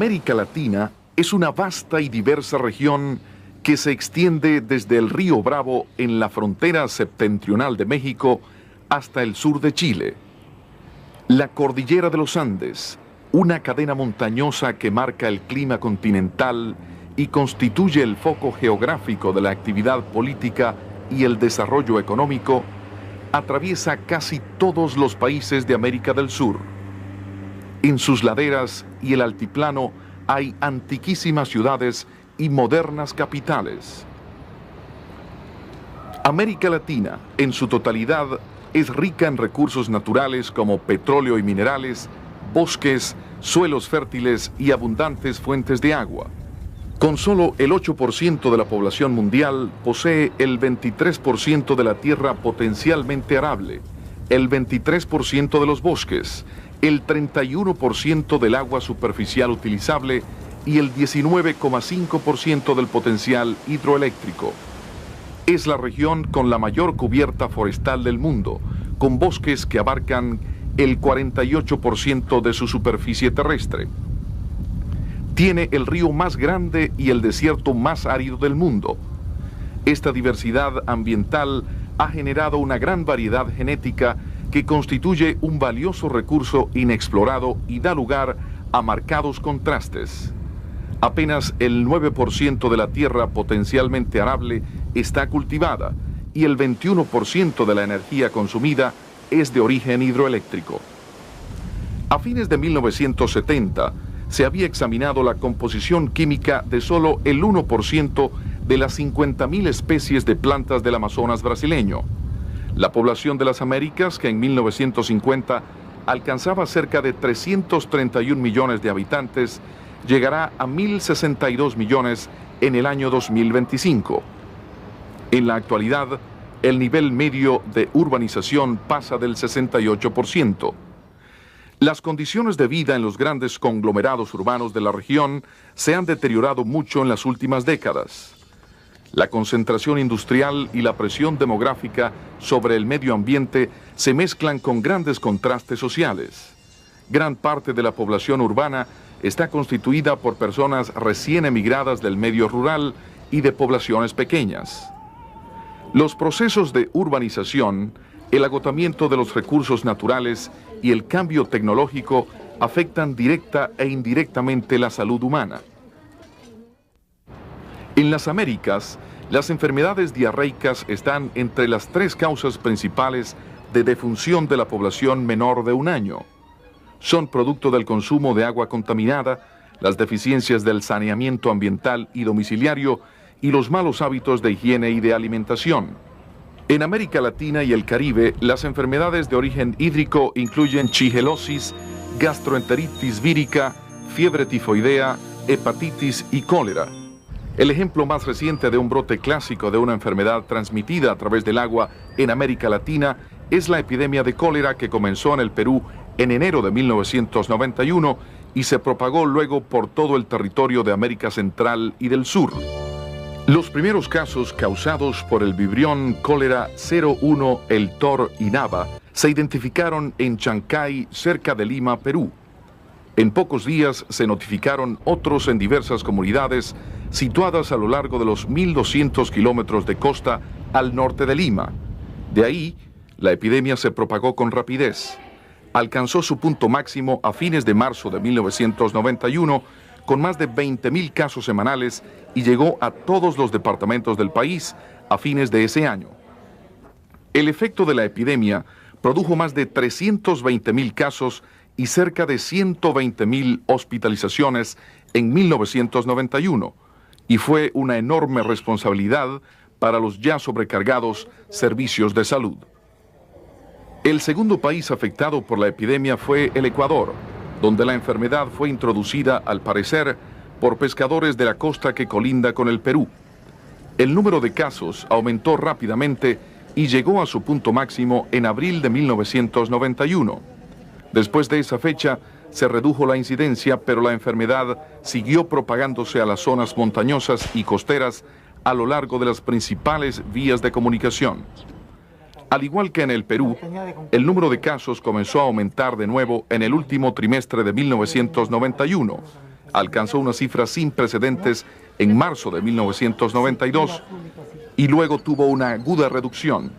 América Latina es una vasta y diversa región que se extiende desde el río Bravo en la frontera septentrional de México hasta el sur de Chile. La cordillera de los Andes, una cadena montañosa que marca el clima continental y constituye el foco geográfico de la actividad política y el desarrollo económico, atraviesa casi todos los países de América del Sur. En sus laderas y el altiplano hay antiquísimas ciudades y modernas capitales. América Latina, en su totalidad, es rica en recursos naturales como petróleo y minerales, bosques, suelos fértiles y abundantes fuentes de agua. Con solo el 8% de la población mundial posee el 23% de la tierra potencialmente arable, el 23% de los bosques, el 31% del agua superficial utilizable y el 19,5% del potencial hidroeléctrico. Es la región con la mayor cubierta forestal del mundo, con bosques que abarcan el 48% de su superficie terrestre. Tiene el río más grande y el desierto más árido del mundo. Esta diversidad ambiental ha generado una gran variedad genética que constituye un valioso recurso inexplorado y da lugar a marcados contrastes. Apenas el 9% de la tierra potencialmente arable está cultivada y el 21% de la energía consumida es de origen hidroeléctrico. A fines de 1970, se había examinado la composición química de solo el 1% de las 50.000 especies de plantas del Amazonas brasileño. La población de las Américas, que en 1950 alcanzaba cerca de 331 millones de habitantes, llegará a 1.062 millones en el año 2025. En la actualidad, el nivel medio de urbanización pasa del 68%. Las condiciones de vida en los grandes conglomerados urbanos de la región se han deteriorado mucho en las últimas décadas. La concentración industrial y la presión demográfica sobre el medio ambiente se mezclan con grandes contrastes sociales. Gran parte de la población urbana está constituida por personas recién emigradas del medio rural y de poblaciones pequeñas. Los procesos de urbanización, el agotamiento de los recursos naturales y el cambio tecnológico afectan directa e indirectamente la salud humana. En las Américas, las enfermedades diarreicas están entre las 3 causas principales de defunción de la población menor de 1 año. Son producto del consumo de agua contaminada, las deficiencias del saneamiento ambiental y domiciliario y los malos hábitos de higiene y de alimentación. En América Latina y el Caribe, las enfermedades de origen hídrico incluyen shigelosis, gastroenteritis vírica, fiebre tifoidea, hepatitis y cólera. El ejemplo más reciente de un brote clásico de una enfermedad transmitida a través del agua en América Latina es la epidemia de cólera que comenzó en el Perú en enero de 1991 y se propagó luego por todo el territorio de América Central y del Sur. Los primeros casos causados por el vibrión cólera 01 El Tor Inaba se identificaron en Chancay, cerca de Lima, Perú. En pocos días se notificaron otros en diversas comunidades situadas a lo largo de los 1.200 kilómetros de costa al norte de Lima. De ahí, la epidemia se propagó con rapidez. Alcanzó su punto máximo a fines de marzo de 1991, con más de 20.000 casos semanales y llegó a todos los departamentos del país a fines de ese año. El efecto de la epidemia produjo más de 320.000 casos y cerca de 120.000 hospitalizaciones en 1991 y fue una enorme responsabilidad para los ya sobrecargados servicios de salud. El segundo país afectado por la epidemia fue el Ecuador, donde la enfermedad fue introducida, al parecer, por pescadores de la costa que colinda con el Perú. El número de casos aumentó rápidamente y llegó a su punto máximo en abril de 1991. Después de esa fecha, se redujo la incidencia, pero la enfermedad siguió propagándose a las zonas montañosas y costeras a lo largo de las principales vías de comunicación. Al igual que en el Perú, el número de casos comenzó a aumentar de nuevo en el último trimestre de 1991, alcanzó una cifra sin precedentes en marzo de 1992 y luego tuvo una aguda reducción.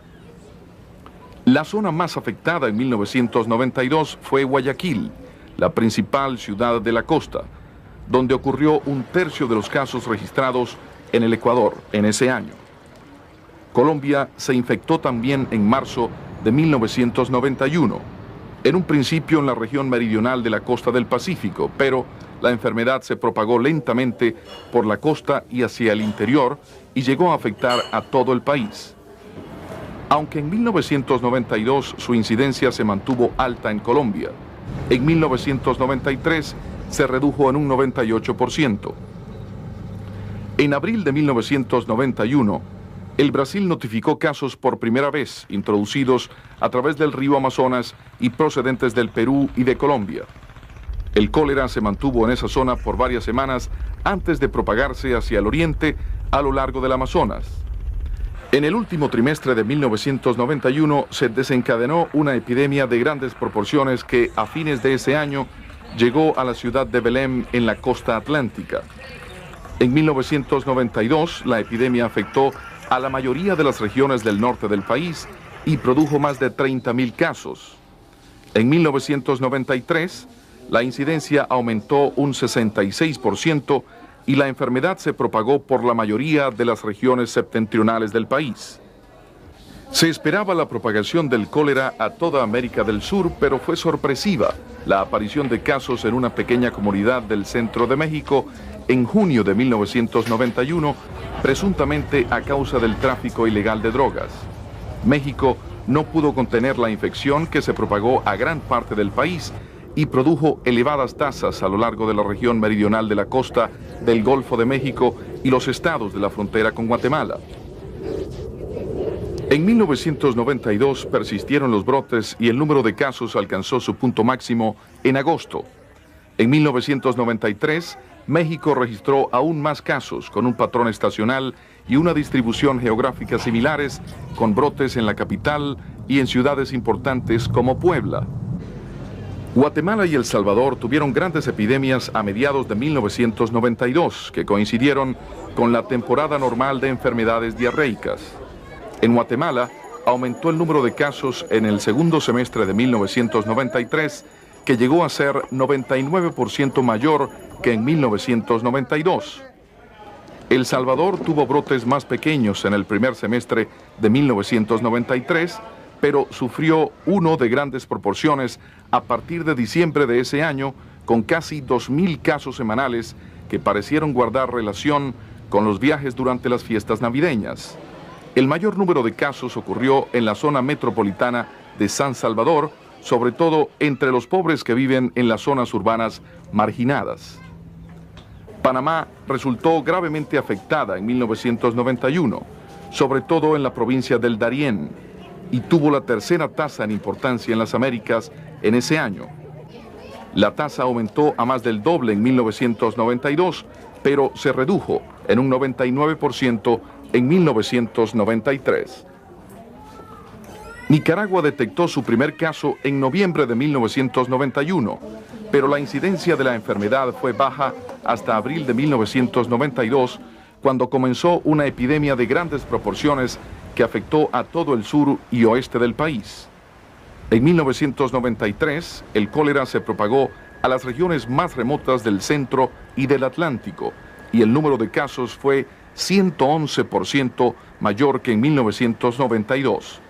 La zona más afectada en 1992 fue Guayaquil, la principal ciudad de la costa, donde ocurrió un tercio de los casos registrados en el Ecuador en ese año. Colombia se infectó también en marzo de 1991, en un principio en la región meridional de la costa del Pacífico, pero la enfermedad se propagó lentamente por la costa y hacia el interior y llegó a afectar a todo el país. Aunque en 1992 su incidencia se mantuvo alta en Colombia, en 1993 se redujo en un 98%. En abril de 1991, el Brasil notificó casos por primera vez introducidos a través del río Amazonas y procedentes del Perú y de Colombia. El cólera se mantuvo en esa zona por varias semanas antes de propagarse hacia el oriente a lo largo del Amazonas. En el último trimestre de 1991 se desencadenó una epidemia de grandes proporciones que a fines de ese año llegó a la ciudad de Belém en la costa atlántica. En 1992 la epidemia afectó a la mayoría de las regiones del norte del país y produjo más de 30.000 casos. En 1993 la incidencia aumentó un 66% y la enfermedad se propagó por la mayoría de las regiones septentrionales del país. Se esperaba la propagación del cólera a toda América del Sur, pero fue sorpresiva la aparición de casos en una pequeña comunidad del centro de México en junio de 1991, presuntamente a causa del tráfico ilegal de drogas. México no pudo contener la infección que se propagó a gran parte del país y produjo elevadas tasas a lo largo de la región meridional de la costa del Golfo de México y los estados de la frontera con Guatemala. En 1992 persistieron los brotes y el número de casos alcanzó su punto máximo en agosto. En 1993, México registró aún más casos con un patrón estacional y una distribución geográfica similares, con brotes en la capital y en ciudades importantes como Puebla. Guatemala y El Salvador tuvieron grandes epidemias a mediados de 1992, que coincidieron con la temporada normal de enfermedades diarreicas. En Guatemala aumentó el número de casos en el segundo semestre de 1993, que llegó a ser 99% mayor que en 1992. El Salvador tuvo brotes más pequeños en el primer semestre de 1993, pero sufrió uno de grandes proporciones a partir de diciembre de ese año, con casi 2.000 casos semanales que parecieron guardar relación con los viajes durante las fiestas navideñas. El mayor número de casos ocurrió en la zona metropolitana de San Salvador, sobre todo entre los pobres que viven en las zonas urbanas marginadas. Panamá resultó gravemente afectada en 1991, sobre todo en la provincia del Darién, y tuvo la tercera tasa en importancia en las Américas en ese año. La tasa aumentó a más del doble en 1992, pero se redujo en un 99% en 1993. Nicaragua detectó su primer caso en noviembre de 1991, pero la incidencia de la enfermedad fue baja hasta abril de 1992, cuando comenzó una epidemia de grandes proporciones que afectó a todo el sur y oeste del país. En 1993, el cólera se propagó a las regiones más remotas del centro y del Atlántico, y el número de casos fue 111% mayor que en 1992.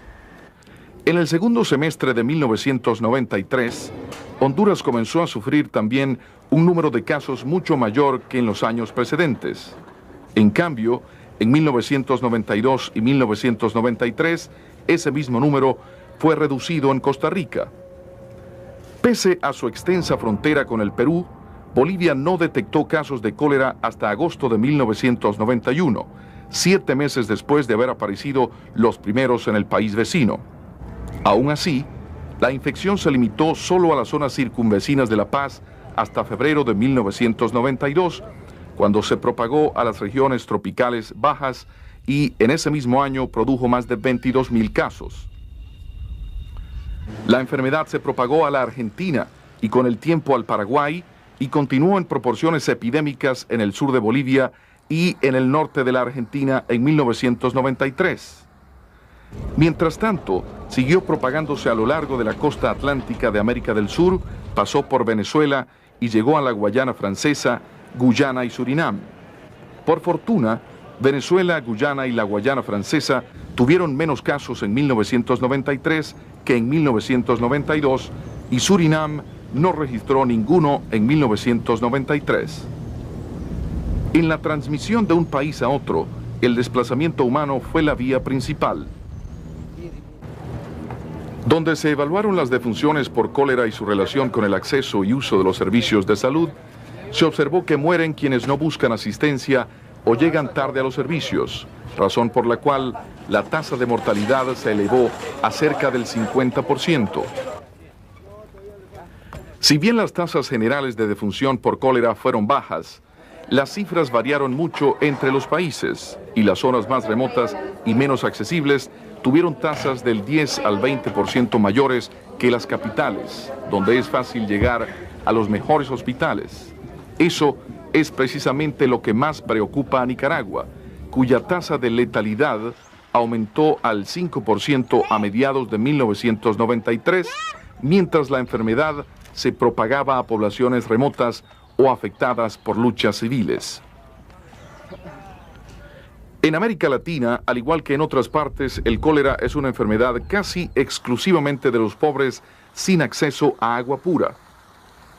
En el segundo semestre de 1993, Honduras comenzó a sufrir también un número de casos mucho mayor que en los años precedentes. En cambio, en 1992 y 1993, ese mismo número fue reducido en Costa Rica. Pese a su extensa frontera con el Perú, Bolivia no detectó casos de cólera hasta agosto de 1991, 7 meses después de haber aparecido los primeros en el país vecino. Aún así, la infección se limitó solo a las zonas circunvecinas de La Paz hasta febrero de 1992, cuando se propagó a las regiones tropicales bajas y en ese mismo año produjo más de 22.000 casos. La enfermedad se propagó a la Argentina y con el tiempo al Paraguay y continuó en proporciones epidémicas en el sur de Bolivia y en el norte de la Argentina en 1993. Mientras tanto, siguió propagándose a lo largo de la costa atlántica de América del Sur, pasó por Venezuela y llegó a la Guayana Francesa, Guyana y Surinam. Por fortuna, Venezuela, Guyana y la Guayana Francesa tuvieron menos casos en 1993 que en 1992 y Surinam no registró ninguno en 1993. En la transmisión de un país a otro, el desplazamiento humano fue la vía principal. Donde se evaluaron las defunciones por cólera y su relación con el acceso y uso de los servicios de salud, se observó que mueren quienes no buscan asistencia o llegan tarde a los servicios, razón por la cual la tasa de mortalidad se elevó a cerca del 50%. Si bien las tasas generales de defunción por cólera fueron bajas, las cifras variaron mucho entre los países y las zonas más remotas y menos accesibles tuvieron tasas del 10 al 20% mayores que las capitales, donde es fácil llegar a los mejores hospitales. Eso es precisamente lo que más preocupa a Nicaragua, cuya tasa de letalidad aumentó al 5% a mediados de 1993, mientras la enfermedad se propagaba a poblaciones remotas o afectadas por luchas civiles. En América Latina, al igual que en otras partes, el cólera es una enfermedad casi exclusivamente de los pobres sin acceso a agua pura.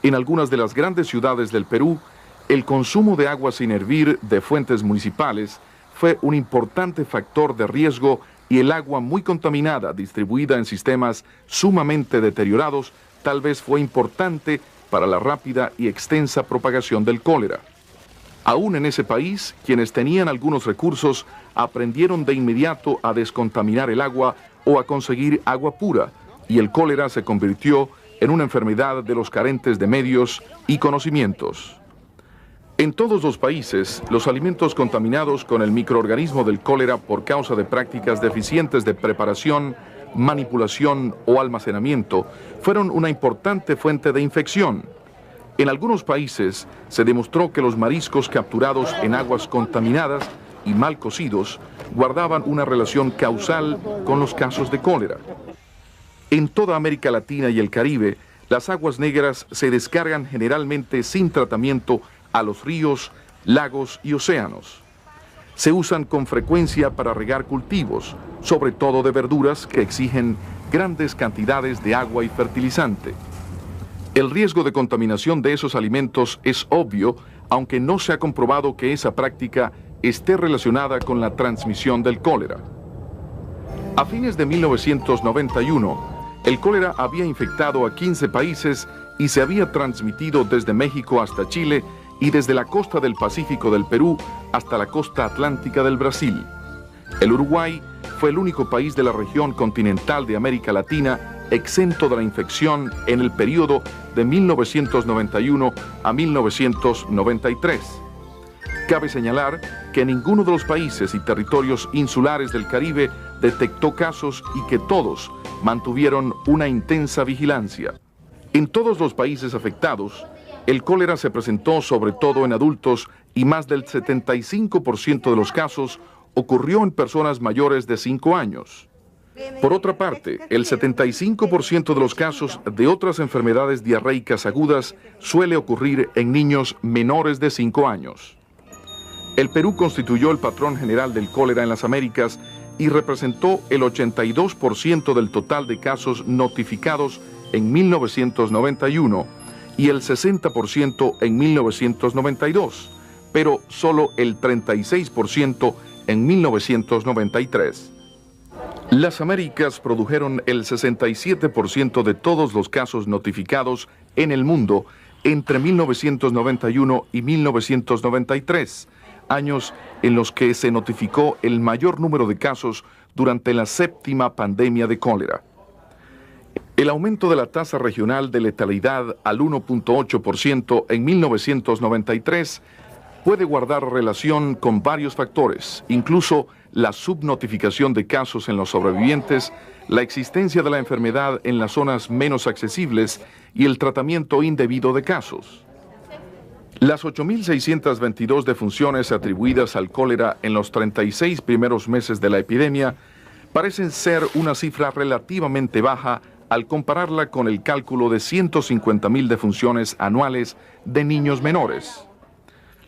En algunas de las grandes ciudades del Perú, el consumo de agua sin hervir de fuentes municipales fue un importante factor de riesgo y el agua muy contaminada, distribuida en sistemas sumamente deteriorados, tal vez fue importante para la rápida y extensa propagación del cólera. Aún en ese país, quienes tenían algunos recursos aprendieron de inmediato a descontaminar el agua o a conseguir agua pura, y el cólera se convirtió en una enfermedad de los carentes de medios y conocimientos. En todos los países, los alimentos contaminados con el microorganismo del cólera por causa de prácticas deficientes de preparación, manipulación o almacenamiento fueron una importante fuente de infección. En algunos países se demostró que los mariscos capturados en aguas contaminadas y mal cocidos guardaban una relación causal con los casos de cólera. En toda América Latina y el Caribe, las aguas negras se descargan generalmente sin tratamiento a los ríos, lagos y océanos. Se usan con frecuencia para regar cultivos, sobre todo de verduras que exigen grandes cantidades de agua y fertilizante. El riesgo de contaminación de esos alimentos es obvio, aunque no se ha comprobado que esa práctica esté relacionada con la transmisión del cólera. A fines de 1991, el cólera había infectado a 15 países y se había transmitido desde México hasta Chile y desde la costa del Pacífico del Perú hasta la costa atlántica del Brasil. El Uruguay fue el único país de la región continental de América Latina exento de la infección en el periodo de 1991 a 1993. Cabe señalar que ninguno de los países y territorios insulares del Caribe detectó casos y que todos mantuvieron una intensa vigilancia. En todos los países afectados, el cólera se presentó sobre todo en adultos y más del 75% de los casos ocurrió en personas mayores de 5 años. Por otra parte, el 75% de los casos de otras enfermedades diarreicas agudas suele ocurrir en niños menores de 5 años. El Perú constituyó el patrón general del cólera en las Américas y representó el 82% del total de casos notificados en 1991 y el 60% en 1992, pero solo el 36% en 1993. Las Américas produjeron el 67% de todos los casos notificados en el mundo entre 1991 y 1993, años en los que se notificó el mayor número de casos durante la séptima pandemia de cólera. El aumento de la tasa regional de letalidad al 1.8% en 1993 puede guardar relación con varios factores, incluso la subnotificación de casos en los sobrevivientes, la existencia de la enfermedad en las zonas menos accesibles y el tratamiento indebido de casos. Las 8.622 defunciones atribuidas al cólera en los 36 primeros meses de la epidemia parecen ser una cifra relativamente baja al compararla con el cálculo de 150.000 defunciones anuales de niños menores.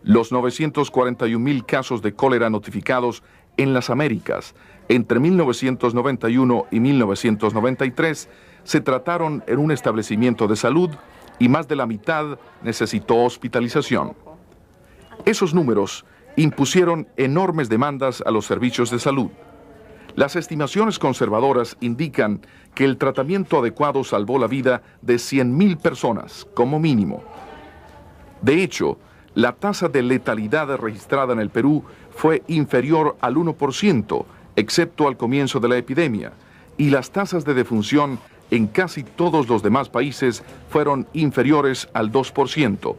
Los 941.000 casos de cólera notificados en las Américas entre 1991 y 1993 se trataron en un establecimiento de salud y más de la mitad necesitó hospitalización. Esos números impusieron enormes demandas a los servicios de salud. Las estimaciones conservadoras indican que el tratamiento adecuado salvó la vida de 100.000 personas, como mínimo. De hecho, la tasa de letalidad registrada en el Perú fue inferior al 1%, excepto al comienzo de la epidemia, y las tasas de defunción en casi todos los demás países fueron inferiores al 2%.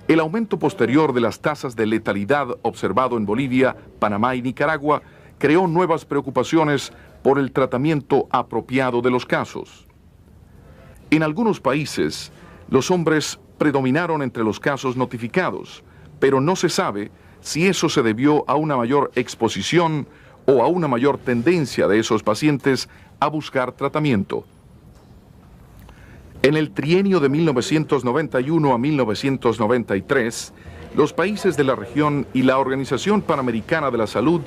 El aumento posterior de las tasas de letalidad observado en Bolivia, Panamá y Nicaragua creó nuevas preocupaciones por el tratamiento apropiado de los casos. En algunos países, los hombres predominaron entre los casos notificados, pero no se sabe si eso se debió a una mayor exposición o a una mayor tendencia de esos pacientes a buscar tratamiento. En el trienio de 1991 a 1993, los países de la región y la Organización Panamericana de la Salud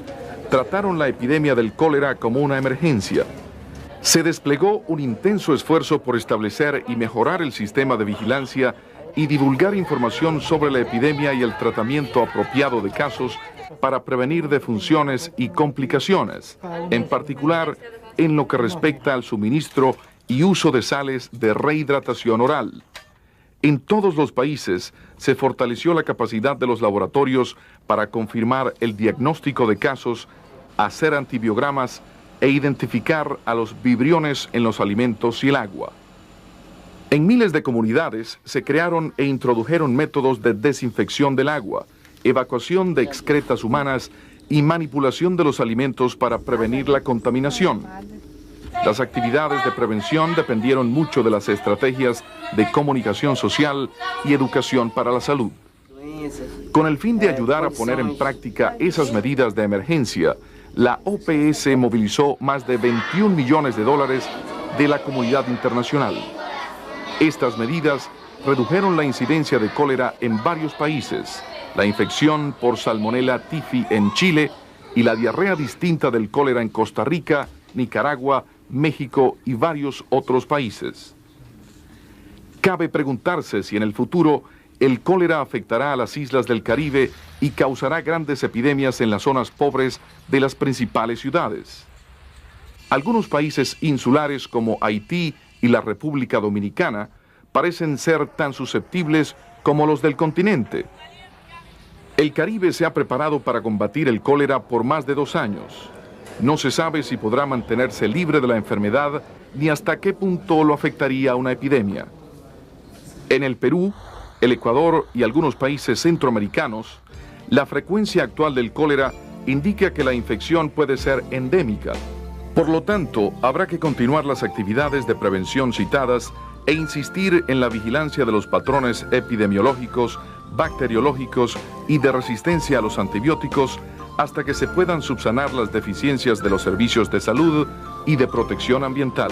trataron la epidemia del cólera como una emergencia. Se desplegó un intenso esfuerzo por establecer y mejorar el sistema de vigilancia y divulgar información sobre la epidemia y el tratamiento apropiado de casos para prevenir defunciones y complicaciones, en particular en lo que respecta al suministro y uso de sales de rehidratación oral. En todos los países se fortaleció la capacidad de los laboratorios para confirmar el diagnóstico de casos, hacer antibiogramas e identificar a los vibriones en los alimentos y el agua. En miles de comunidades se crearon e introdujeron métodos de desinfección del agua, evacuación de excretas humanas y manipulación de los alimentos para prevenir la contaminación. Las actividades de prevención dependieron mucho de las estrategias de comunicación social y educación para la salud. Con el fin de ayudar a poner en práctica esas medidas de emergencia, la OPS movilizó más de $21 millones de la comunidad internacional. Estas medidas redujeron la incidencia de cólera en varios países, la infección por Salmonella typhi en Chile y la diarrea distinta del cólera en Costa Rica, Nicaragua, México y varios otros países. Cabe preguntarse si en el futuro el cólera afectará a las islas del Caribe y causará grandes epidemias en las zonas pobres de las principales ciudades. Algunos países insulares como Haití y la República Dominicana parecen ser tan susceptibles como los del continente. El Caribe se ha preparado para combatir el cólera por más de 2 años. No se sabe si podrá mantenerse libre de la enfermedad ni hasta qué punto lo afectaría una epidemia. En el Perú, el Ecuador y algunos países centroamericanos, la frecuencia actual del cólera indica que la infección puede ser endémica. Por lo tanto, habrá que continuar las actividades de prevención citadas e insistir en la vigilancia de los patrones epidemiológicos, bacteriológicos y de resistencia a los antibióticos hasta que se puedan subsanar las deficiencias de los servicios de salud y de protección ambiental.